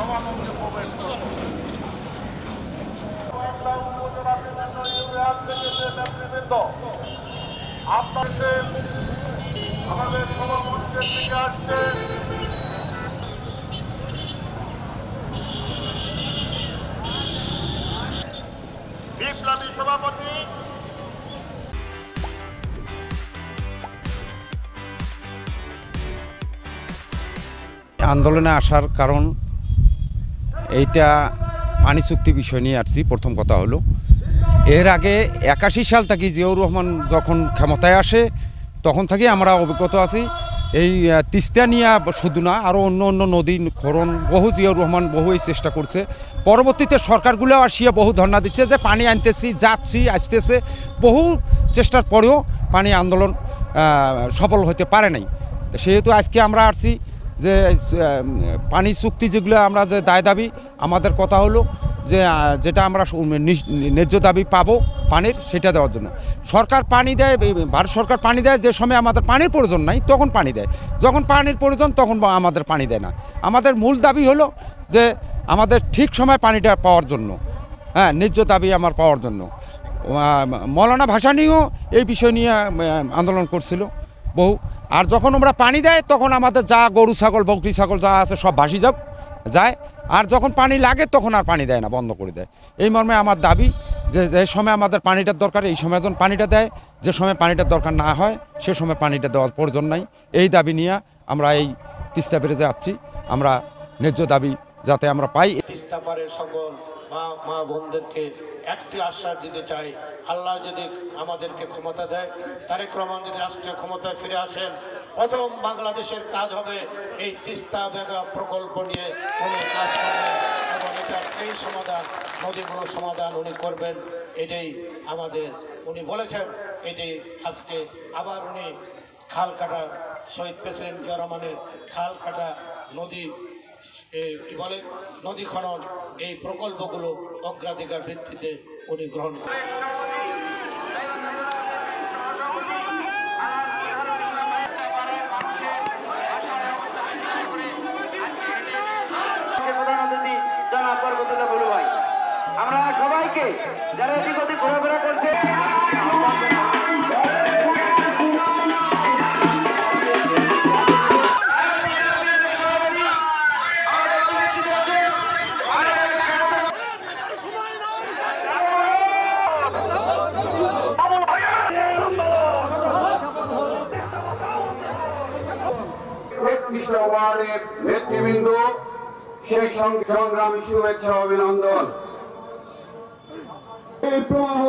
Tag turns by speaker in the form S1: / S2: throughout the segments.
S1: সমানন্দে প্রবেশ করবে। আমাদের সভামঞ্চের দিকে আসছে বিপ্লবী সভাপতি
S2: আন্দোলনে আসার কারণ এইটা পানি চুক্তি বিষয় নিয়ে আসছি। প্রথম কথা হলো, এর আগে 81 সাল থেকে জিয়াউর রহমান যখন ক্ষমতায় আসে তখন থেকে আমরা অভিজ্ঞত আছি এই তিস্তা নিয়ে শুধু না, আরও অন্য অন্য নদী খনন বহু জিয়াউর রহমান বহু এই চেষ্টা করছে। পরবর্তীতে সরকারগুলো আসিয়া বহু ধর্ণা দিচ্ছে যে পানি আনতেছি, যাচ্ছি, আসতেছে, বহু চেষ্টার পরেও পানি আন্দোলন সফল হতে পারে নাই। সেহেতু আজকে আমরা আসছি যে পানি চুক্তি যেগুলো আমরা যে দায় দাবি, আমাদের কথা হলো যে যেটা আমরা ন্যায্য দাবি পাবো পানির, সেটা দেওয়ার জন্য সরকার পানি দেয়। ভারত সরকার পানি দেয় যে সময় আমাদের পানির প্রয়োজন নাই তখন পানি দেয়, যখন পানির প্রয়োজন তখন আমাদের পানি দেয় না। আমাদের মূল দাবি হলো যে আমাদের ঠিক সময় পানিটা পাওয়ার জন্য, হ্যাঁ, ন্যায্য দাবি আমার পাওয়ার জন্য। মৌলানা ভাসানীও এই বিষয় নিয়ে আন্দোলন করছিল বহু। আর যখন আমরা পানি দেয় তখন আমাদের যা গরু ছাগল বকরি ছাগল যা আছে সব ভাসি যায়, আর যখন পানি লাগে তখন আর পানি দেয় না, বন্ধ করে দেয়। এই মর্মে আমার দাবি যে যে সময় আমাদের পানিটার দরকার এই সময় যখন পানিটা দেয়, যে সময় পানিটার দরকার না হয় সে সময় পানিটা দেওয়ার প্রয়োজন নাই। এই দাবি নিয়ে আমরা এই তিস্তা ব্যারেজে যাচ্ছি, আমরা ন্যায্য দাবি যাতে আমরা পাই।
S3: তিস্তা পারের সকল মা বোনদেরকে একটি আশ্বাস দিতে চাই, আল্লাহ যদি আমাদেরকে ক্ষমতা দেয়, তারেক রহমান যদি রাষ্ট্রীয় ক্ষমতায় ফিরে আসেন, প্রথম বাংলাদেশের কাজ হবে এই তিস্তা মেগা প্রকল্প নিয়ে উনি কাজ করবেন এবং এটা এই সমাধান, নদীগুলোর সমাধান উনি করবেন। এটাই আমাদের উনি বলেছেন। এটি আজকে আবার উনি খাল কাটা, শহীদ প্রেসিডেন্ট জিয়া রহমানের খাল কাটা, নদী কি বলে নদী খনন, এই প্রকল্পগুলো অগ্রাধিকার ভিত্তিতে উনি গ্রহণ করেন।
S4: আমরা সবাইকে যারা এদিক ওদিক ঘোরাফেরা করছে
S5: ওয়ার্ডের নেতৃবৃন্দ, সেই সংগ্রামী শুভেচ্ছা অভিনন্দন। এই প্রবাহ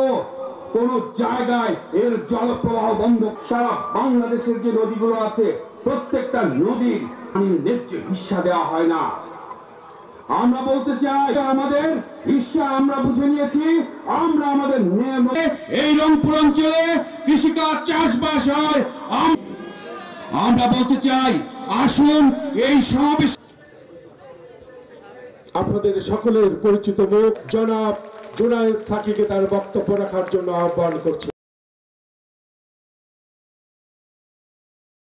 S5: কোন জায়গায় এর জলপ্রবাহ বন্ধ। সারা বাংলাদেশের যে নদীগুলো আছে প্রত্যেকটা নদীর ন্যায্য হিস্সা দেওয়া হয় না। আমরা বলতে চাই আমাদের হিস্সা আমরা বুঝে নিয়েছি। আমরা আমাদের এই রংপুর অঞ্চলে কৃষিকাজ চাষবাস হয়। আমরা বলতে চাই আসুন এই সমাবেশ
S6: আপনাদের সকলের পরিচিত মুখ জনাব জুনায়েদ সাকিকে তার বক্তব্য রাখার জন্য আহ্বান করছি।